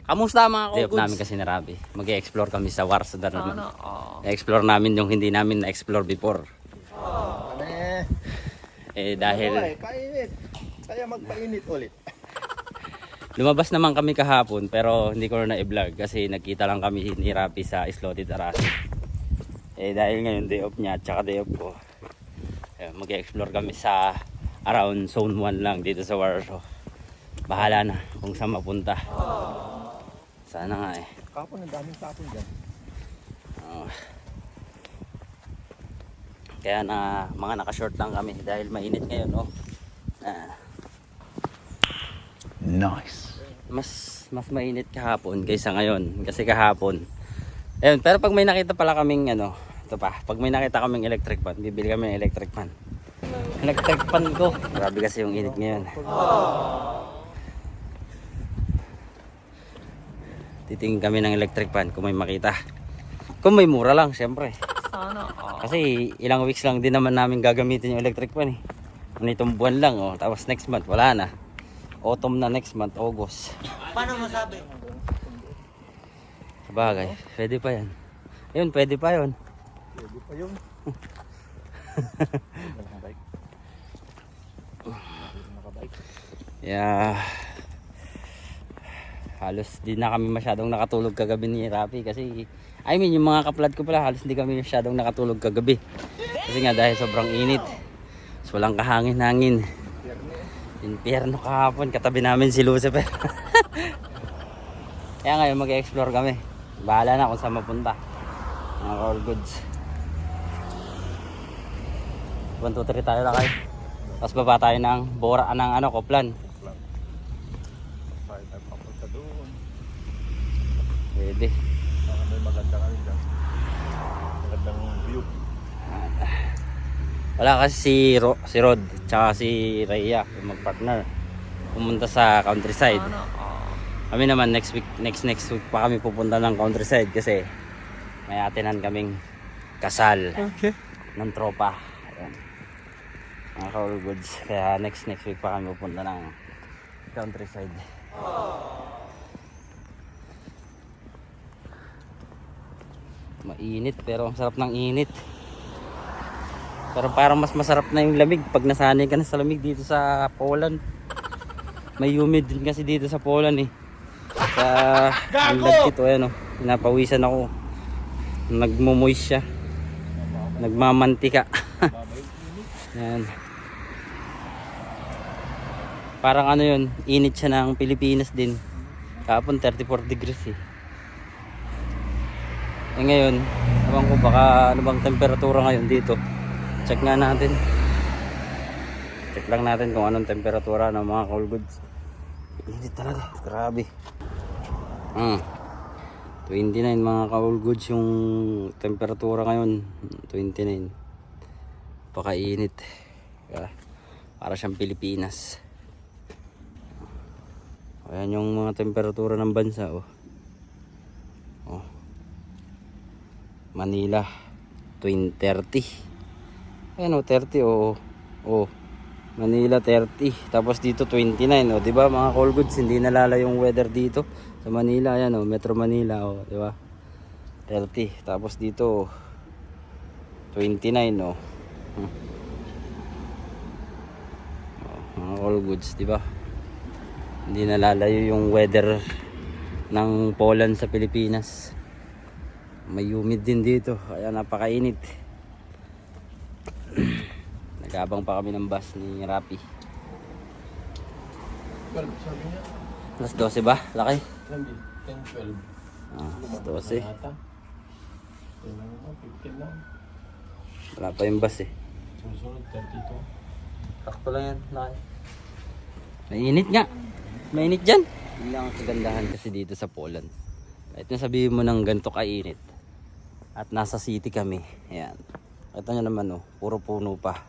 Kamusta mga Day off kogoods? namin kasi na Rabi. Mag-explore kami sa Warsada naman. Na-explore namin yung hindi namin na-explore before. Dahil Painit. Kaya magpainit ulit. lumabas naman kami kahapon pero hindi ko na i-vlog kasi nagkita lang kami ni Rapi sa Slotted Arasi. Dahil ngayon day off niya at saka day off ko. Mag-explore kami sa around zone 1 lang dito sa Warsaw. Bahala na kung saan mapunta. Sana nga eh. Kapon, ang daming tapon dyan. Kaya na mga naka-short lang kami dahil mainit ngayon, oh. Nice. Mas mainit kahapon kaysa ngayon kasi kahapon. Ayun, pero pag may nakita pala kaming ito pa, pag may nakita kaming electric fan, bibili kami ng electric fan. Electric fan ko. Grabe kasi yung init ngayon. Titingin kami ng electric fan kung may makita. Kung may mura lang, syempre. Sana. Kasi ilang weeks lang din naman namin gagamitin yung electric fan eh. Itong buwan lang, oh. Tapos next month, wala na. Autumn na next month, August. Paano masabi? Sabagay, pwede pa yan. Ayun, pwede pa yun. Pwede pa yun. Yeah. Halos di na kami masyadong nakatulog kagabi ni Rapi kasi yung mga kaplad ko pala halos hindi kami masyadong nakatulog kagabi. Kasi nga dahil sobrang init. So walang kahangin-hangin. Impyerno kahapon, katabi namin si Lucifer. Kaya ngayon mag-explore kami. Bahala na kung saan mapunta. Mga all goods. 1, 2, 3 tayo na kayo. Tapos baba tayo ng bora ng Koplan. Tayo papunta doon. Pwede. May maganda ka rin dyan. Magandang view. Wala kasi si Rod tsaka si Rhea yung magpartner pumunta sa countryside. Kami naman next week pa kami pupunta ng countryside kasi may atinan kaming kasal ng tropa. Ayan. Mga all goods. Kaya next week pa kami pupunta ng countryside. Mainit pero ang sarap ng init. Pero parang mas masarap na yung lamig pag nasanay ka na sa lamig dito sa Poland. May humid din kasi dito sa Poland eh. Kaya ang lagkit o pinapawisan ako. Nagmumoist siya. Nagmamantika. Yan. Parang init siya ng Pilipinas din. Kahapon 34 degrees eh. Ngayon, ewan ko baka bang temperatura ngayon dito. Check nga natin. Check lang natin kung anong temperatura ng mga cold goods. Init talaga, grabe. 29 mga cold goods yung temperatura ngayon. 29. Pakainit. Para siyang Pilipinas. Ayan yung mga temperatura ng bansa, oh. Manila 30. Ayan 30 Manila 30. Tapos dito 29 'di ba mga cold goods, hindi nalala yung weather dito sa Manila. Ayan Metro Manila 'di ba? 30. Tapos dito 29 mga cold goods 'di ba? Hindi nalalayo yung weather ng Poland sa Pilipinas. May humid din dito kaya napakainit. Nag-abang pa kami ng bus ni Rapi. 12 sabi niya. Alas 12 ba? Laki? 10, 12. Alas 12. 15 lang. Wala pa yung bus eh. Susunod 32. Takto lang yan. Laki. Mainit nga. Mainit dyan. Yun lang ang kagandahan kasi dito sa Poland. Kahit na sabihin mo ng ganito kainit. At nasa city kami. Ayan. Ito nyo naman puro puno pa.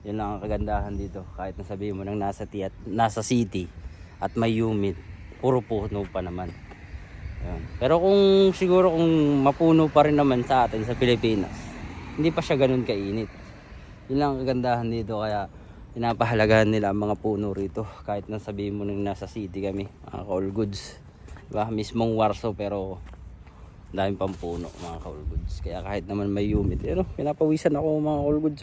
Yun lang ang kagandahan dito. Kahit na sabihin mo ng nasa city at may humid, puro puno pa naman. Ayan. Pero kung siguro kung mapuno pa rin naman sa atin sa Pilipinas, hindi pa siya ganun kainit. Yun lang ang kagandahan dito kaya pinapahalagahan nila ang mga puno rito. Kahit na sabihin mo ng nasa city kami, mga all goods. Diba? Mismong Warsaw pero daming pampuno mga ka-all goods. Kaya kahit naman may humid, pinapawisan ako mga ka-all goods.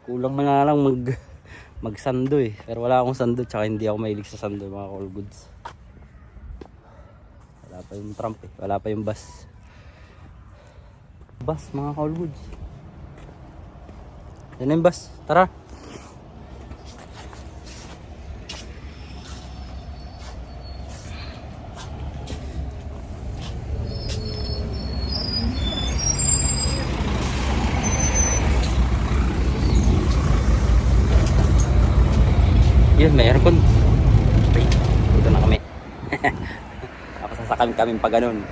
Kulang na nga lang magsando eh. Pero wala akong sando tsaka hindi ako mahilig sa sando mga ka-all goods. Wala pa yung tramp eh. Wala pa yung bus. Bus mga ka-all goods. Yan na yung bus. Tara. Yun, may aircon. Okay, dito na kami. Tapos sasakami kami pa ganun.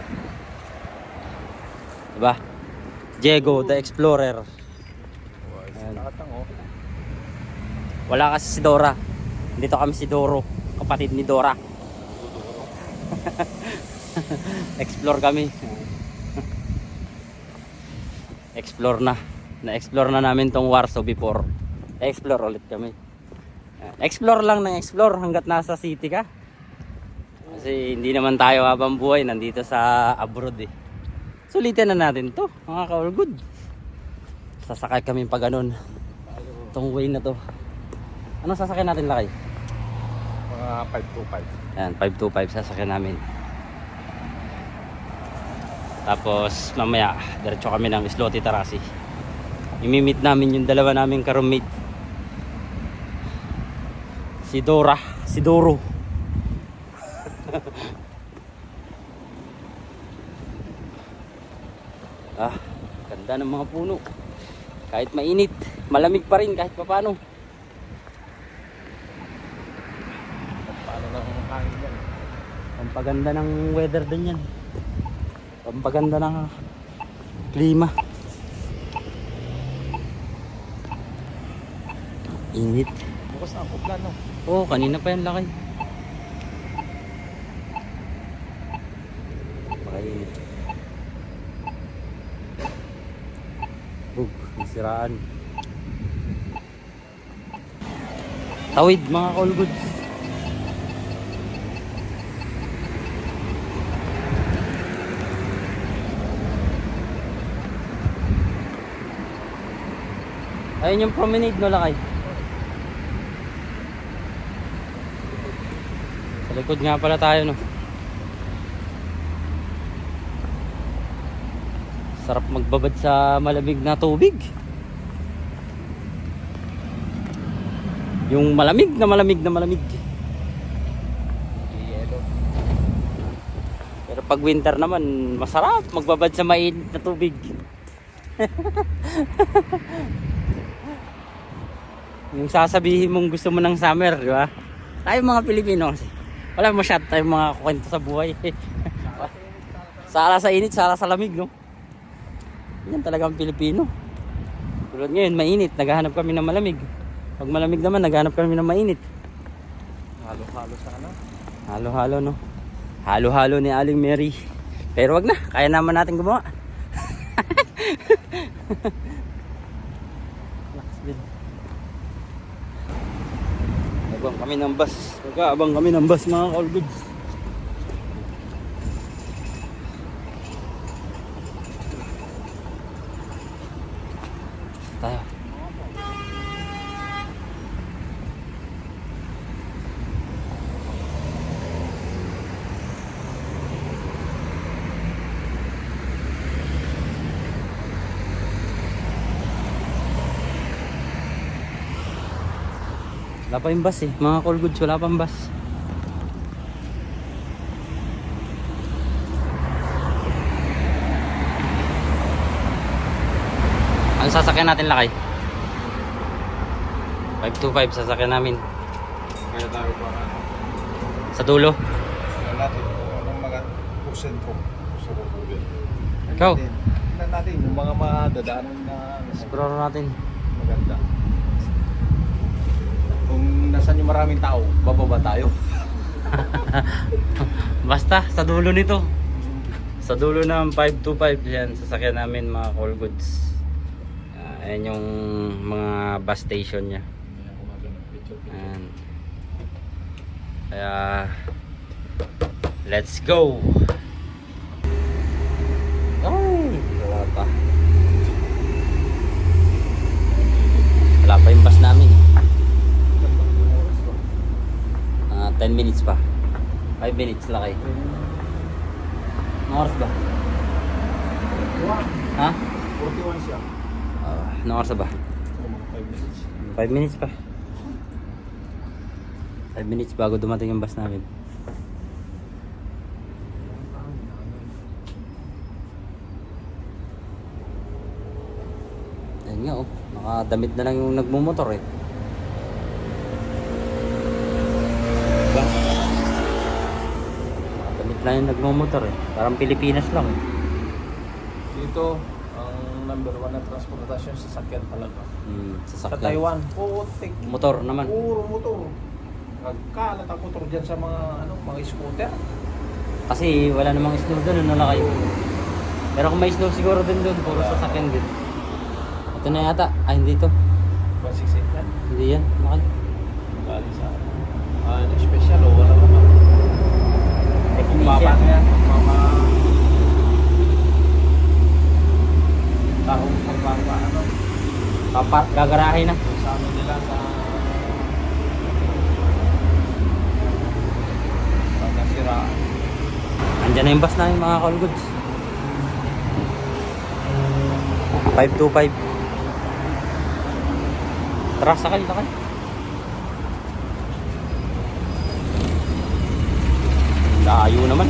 Diba? Diego the Explorer. Wala kasi si Dora. Dito kami si Doro, kapatid ni Dora. Explore kami. Explore na. Na-explore na namin tong Warsaw before. Explore ulit kami. Explore lang ng explore hanggat nasa city ka. Kasi hindi naman tayo habang buhay nandito sa abroad eh. Sulitin na natin to, mga ka-all good. Sasakay kami pa ganun. Itong way na to. Anong sasakyan natin, Lakay? Mga 525. Ayan, 525 sasakyan namin. Tapos mamaya diretso kami ng Islote Tarasi. Imimit namin yung dalawa naming ka-roommate. Si Dora, si Doro. Ganda ng mga puno. Kahit mainit, malamig pa rin kahit papaano. Paano lang ang hangin yan? Pampaganda ng weather din yan. Pampaganda ng klima. Init. Bukas na ang kuplan, no? Oo, kanina pa yan, Lakay. Makainit. Nasiraan. Tawid mga ka-all goods. Ayun yung promenade, no, Lakay? Sa likod nga pala tayo, no? Sarap magbabad sa malamig na tubig. Yung malamig na malamig na malamig. Pero pag winter naman, masarap magbabad sa mainit na tubig. Yung sasabihin mong gusto mo ng summer, di ba? Tayo mga Pilipino kasi wala masyad tayong mga kwento sa buhay. Sala sa init, sala sa lamig, no? Yan talagang Pilipino. Tulad ngayon, mainit, naghahanap kami ng malamig. Pag malamig naman, naghahanap kami ng mainit. Halo-halo sa ano? Halo-halo, no? Halo-halo ni Aling Mary. Pero wag na, kaya naman natin gumawa. Abang kami ng bus. Abang kami ng bus, mga all goods. Tayo. Wala pa yung bus eh. Mga call goods, wala pang bus. Ang sasakyan natin, Lakay? 525 sasakyan namin. Kaya tayo para Sa dulo. natin anong mga porsyento sa Google. Ikaw? Tingnan natin yung mga madadaanan na Explore natin. maganda. Kung nasan yung maraming tao, bababa tayo. Basta, sa dulo nito. Sa dulo ng 525 yan, sasakyan namin mga call goods. Ayan yung mga bus station niya. Ayan. Kaya Let's go! Ay, wala pa. Wala pa yung bus namin. 10 minutes pa. 5 minutes lakay. Anong oras ba? Ha? 41 siya. Anong oras ba? 5 minutes. 5 minutes pa. 5 minutes bago dumating yung bus namin. Ayun nga oh, nakadamit na lang yung nagmumotor eh. Diba? Nakadamit lang yung nagmumotor eh. Parang Pilipinas lang eh. Dito, ang number 1 na transportasyon sa sasakyan talaga. Sa Sasakyan. Taiwan, putik. Motor naman. Puro motor. Nagkalat ang motor dyan sa mga mga scooter. Kasi wala namang snow doon, wala kayo. Pero kung may snow siguro din doon, puro sasakyan din. Ito na yata. Ay, hindi to. 168 yan. Hindi yan. Bakit? Galing sa special o wala naman. Baba na yan. Mama. Tahong pagbaba Gagarahe na. sa amin nila sa nasiraan. Andyan na yung bus namin mga call goods. 525. Tara, sakay. Layo naman.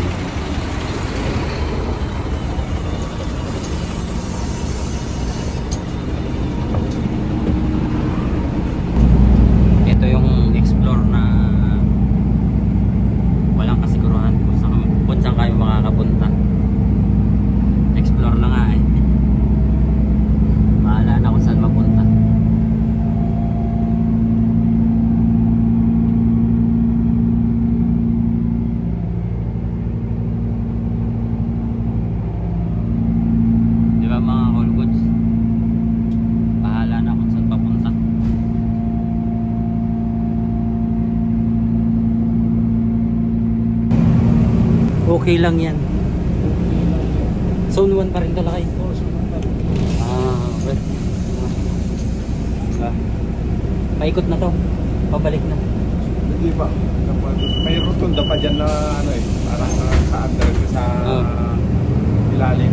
Ito yung explore na walang kasiguruhan kung saan kayo makakapunta. Explore na nga eh. Bahala na kung saan mapunta. Di ba mga call goods? Bahala na kung saan papunta. Okay lang yan. Zone 1 pa rin talakay. Okay. Paikot na to. Pabalik na. Hindi pa. May rotunda pa dyan na parang sa under, sa ilalim.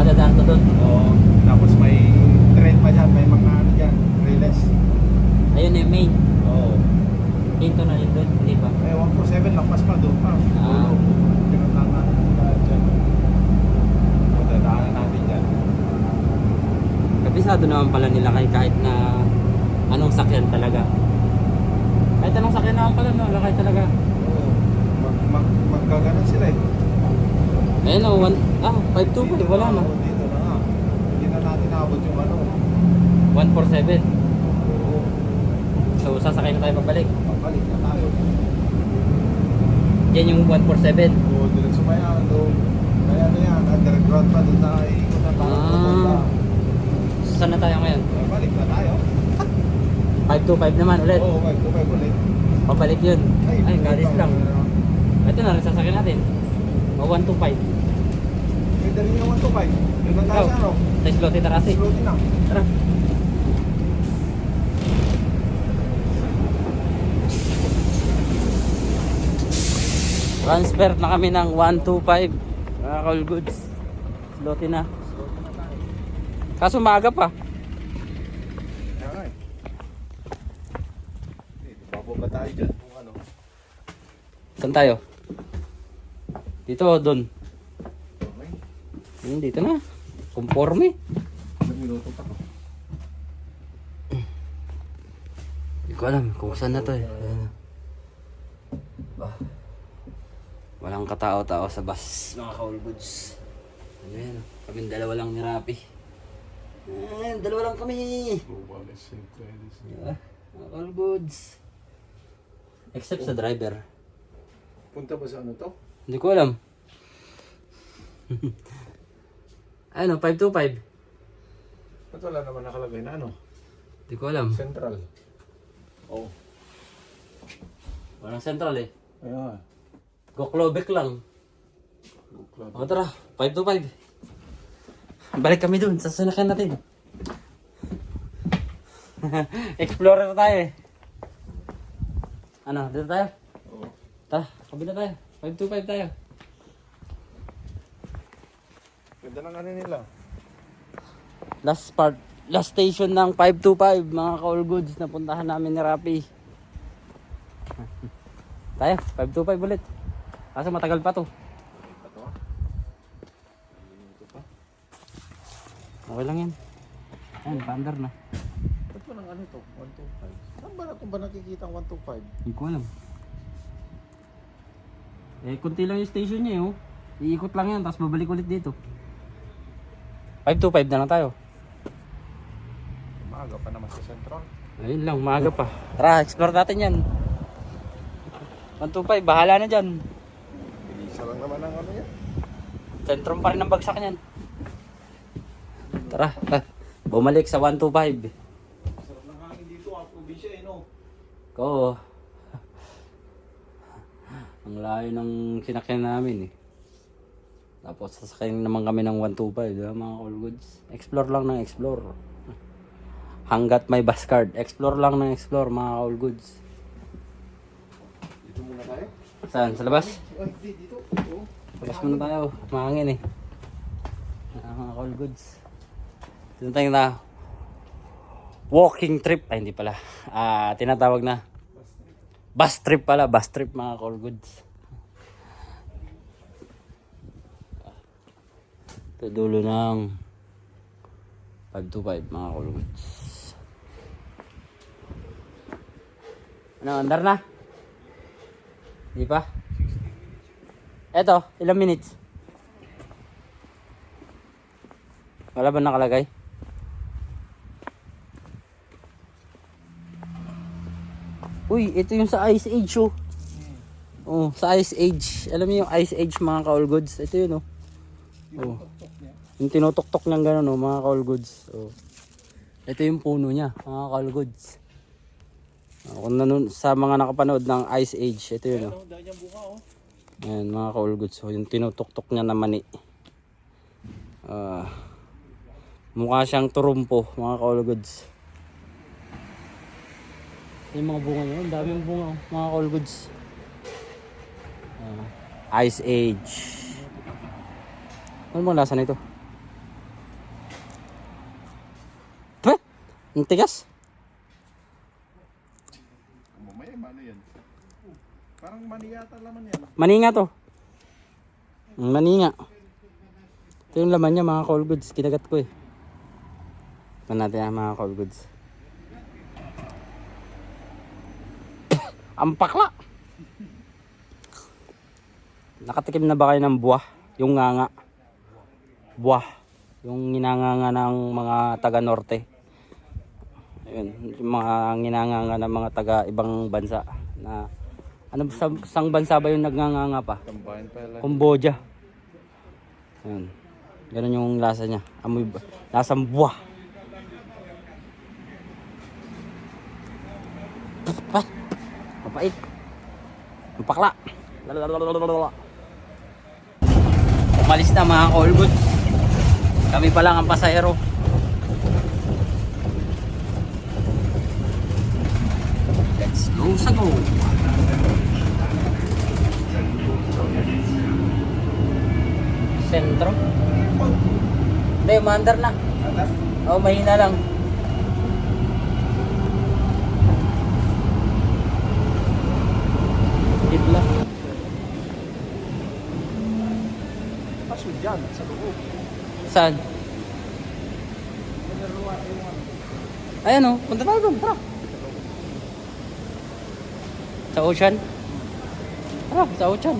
Dadaan to doon. Oo. Tapos may train pa dyan, may mga dyan, relays. Ayun yung main. Oo. Hinto na rin doon. Hindi pa. Eh, 147 lang, mas pa doon pa. Pinuntangan dyan. Dadaanan natin dyan. Kabisado naman pala nila kahit na anong sakyan talaga. Kahit anong sakyan naman pala, no? Lakay talaga. Oo. Magkaganon sila eh. Ayun o, 525, wala na. Oo, dito na nga. Hindi na natin naabot yung 147. Oo. So, sasakay na tayo pabalik. Pabalik na tayo. Yan yung 147. Oo, diretso pa yan. Doon. Kaya yan, underground pa doon na ikot na tayo. Saan na tayo ngayon? Balik na tayo. 525 naman ulit. Oo, 525 ulit. Pabalik yun. Ay, galis lang. Ito na rin sasakyan natin. O 125. Pwede rin yung 125. Yung tayo sa ano? Sa Sloty Tarasi. Slow din lang. Tara. Transfer na kami ng 125. Mga call goods. Sloty na. Slow din na tayo. Kaso maaga pa. Kaya nga eh. Bababa tayo dyan kung ano. Saan tayo? Dito o doon? Okay. Dito na. Conforme. Ilang minuto pa ko. Hindi ko alam kung saan na to eh. Ayan. Walang katao-tao sa bus. Mga call goods. Ayan. Kaming dalawa lang ni Rapi. Ayan, dalawa lang kami. Mga call goods. Except sa driver. Punta ba sa ano to? Hindi ko alam. Ano, 525. Ba't wala naman nakalagay na ano? Hindi ko alam. Central. Oh. Walang central eh. Ayan. Goklobek lang. O tara, 5 to 5. Balik kami dun sa sasakyan natin. Explorer tayo eh. Ano, dito tayo? Oo. Tara, kabila tayo. 5 to 5 tayo. Ganda ng ano nila. Last station ng 525 mga ka-all goods na puntahan namin ni Rapi. Tayo, 525 ulit. Kaso matagal pa to. Okay lang yan. Ayan, paandar na. Ba't ba ng ano to? 125? Saan ba na kung ba nakikita ang 125? Hindi ko alam. Eh, kunti lang yung station niya eh, oh. Iikot lang yan, tapos babalik ulit dito. 525 na lang tayo. Maaga pa naman sa Central. Ayun lang, maaga pa. Tara, explore natin yan. 125, bahala na dyan. Isa lang naman ang ano yan. Sentrum pa rin ang bagsak niyan. Tara, bumalik sa 125. Sarap ng hangin dito, ang probinsya eh, no? Ko. Ang layo ng sinakyan namin eh. Tapos sasakyan naman kami ng 125, di ba mga all goods? Explore lang ng explore. Hanggat may bus card, explore lang ng explore mga all goods. Dito muna tayo. Saan? Sa labas? Ay, dito. Oo. Labas muna tayo, mahangin eh. Mga all goods. Dito tayo na walking trip. Ay hindi pala. Tinatawag na bus trip pala. Bus trip mga all goods. Ito dulo ng 525 mga all goods. Ano, andar na? Di pa? Eto, ilang minutes? Wala ba nakalagay? Uy, ito yung sa Ice Age oh. Oh, sa Ice Age. Alam niyo yung Ice Age mga ka-all goods? Ito yun oh. Oh. Yung tinutok-tok niyang gano'n oh, mga ka-all goods. Oh. Ito yung puno niya, mga ka-all goods. Kung sa mga nakapanood ng Ice Age, ito yun oh. Ayan mga ka-all goods. So, yung tinutok-tok niya na mani. Mukha siyang turumpo mga ka-all goods. Yung mga bunga niya, ang daming bunga mga ka-all goods. Ice Age. Ano bang lasa nito? Huh? Ang tigas? Mamaya, mano yan? Parang mani yata laman yan. Maninga to. Maninga. Ito yung laman niya mga ka-all goods. Kinagat ko eh. Ito natin yan mga ka-all goods. Ang pakla! Nakatikim na ba kayo ng buah? Yung nganga. Buah. Yung ginanganga ng mga taga-norte. Ayun. Yung mga ginanganga ng mga taga-ibang bansa. Na, ano, sang bansa ba yung nagnanganga pa? Tambahin pa lang. Cambodia. Ayun. Ganun yung lasa niya. Amoy ba? Lasang buah. Ah, mapait. Ang pakla. Lalalala. Umalis na mga all goods. Kami pa lang ang pasahero. Let's go sa go. Sentro. Hindi, maandar na. Oo, mahina lang. Hibla. Kaso dyan, sa loob. Saan? Ayan o, punta tayo doon, tara. Sa ocean? Tara, sa ocean.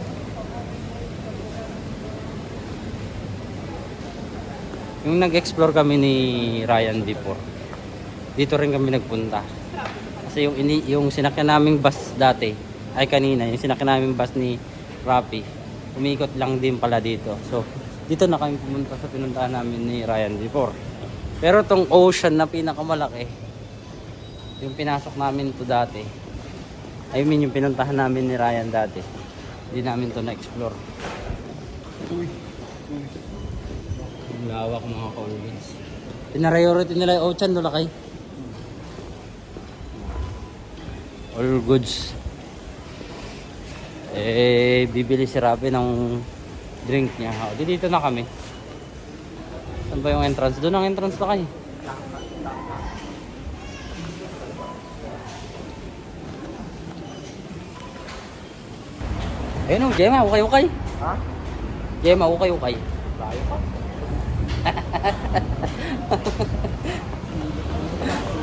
Yung nag-explore kami ni Ryan before, dito rin kami nagpunta. Kasi yung sinakyan naming bus dati, ay kanina, yung sinakyan naming bus ni Rapi, umikot lang din pala dito. So, dito na kami pumunta sa pinuntahan namin ni Ryan before. Pero tong ocean na pinakamalaki, yung pinasok namin to dati, I mean yung pinuntahan namin ni Ryan dati, Hindi namin to na-explore. Uy. Ang lawak mga Colgins. Pinariority nila yung Ochan doon lakay. All goods. Bibili si Rapi ng drink niya. O, dito na kami. Saan ba yung entrance? Doon ang entrance na kayo. Ayun o, Gemma, ukay-ukay. Ha? Gemma, ukay-ukay. Layo pa.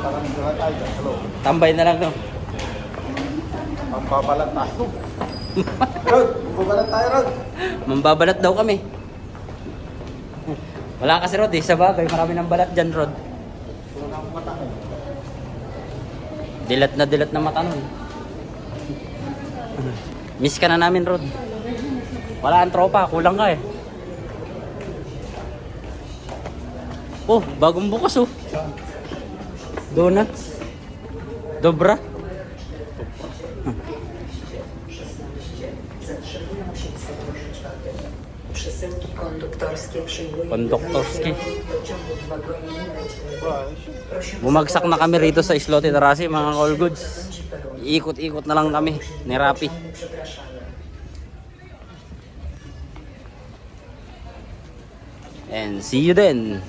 Parang dala tayo. Hello. Tambay na lang no. Mambabalat tayo. Rod, mambabalat tayo, Rod. Mambabalat daw kami. Wala kasi Rod eh, sa bagay. Marami ng balat dyan Rod. Puro na akong mata ko. Dilat na mata nun. Miss ka na namin Rod. Wala ang tropa, kulang ka eh. Oh, bagong bukas oh. Donuts. Dobra. Przesyłki konduktorskie przyjmują Konduktorski. pociągów w wagonie numer 9. Prosimy Bumagsak na kami rito sa Islote Tarasi mga all goods. zarządzi peron. Iikot-ikot na lang kami ni Rapi. Przepraszamy. And see you then.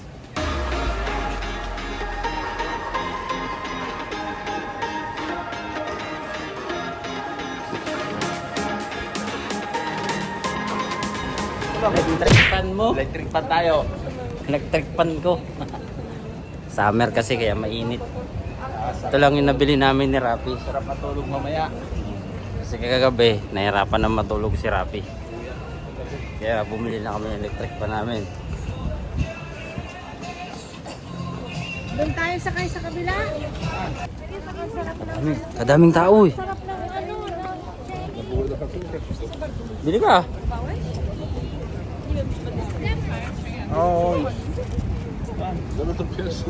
Electric pan mo. Electric pan tayo. Electric pan ko. Summer kasi kaya mainit. Ito lang yung nabili namin ni Rapi. Sarap matulog mamaya. Kasi kagabi, nahirapan na matulog si Rapi. Kaya bumili na kami ng electric pan namin. Doon tayo sakay sa kabila. Sarap ng Kadaming tao eh. sarap ng ano, Bili ka. Oo. Ganun itong piyasa.